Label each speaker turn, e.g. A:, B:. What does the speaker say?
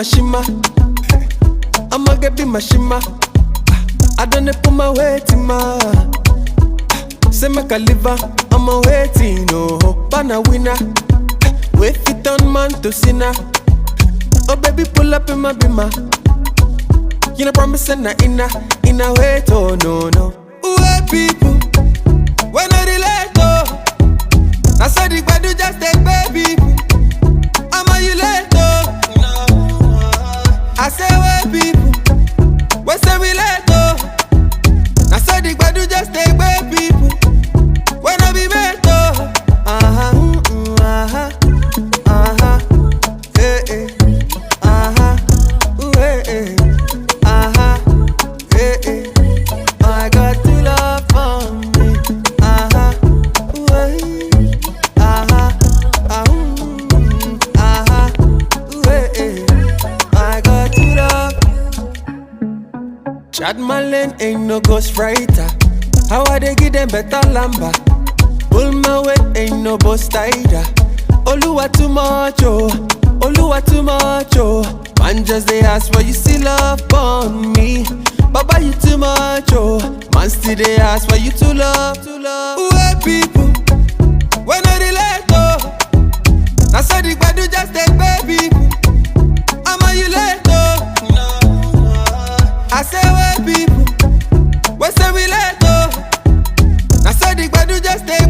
A: my shima. I'ma get be my shima. I done put my weight in my. Say make a liver, I'm a waiting, no. Bana winner. Wait fit on man to sinner. Oh baby, pull up in my bima. You know promise and in a wait, oh no. Wait people, when I relate, oh. I saw the badu just take baby. I'm a you late, oh. I say wait people, we say we late, oh. I saw the badu just take baby. When I be met, oh. I got to love for me. I got to love. Chad Marlene ain't no ghostwriter. How I they give them better lamba? Pull my weight, ain't no boss tighter. Oluwa too much, oh. Oluwa too much, oh. Man just they ask why you still love on me. Baba you too much, oh. Man still they ask why you too love. Wait people, when I relate, oh. I saw the badu just take baby. I'm a you late, oh. I say wait people, we say we late, oh. I saw the badu just take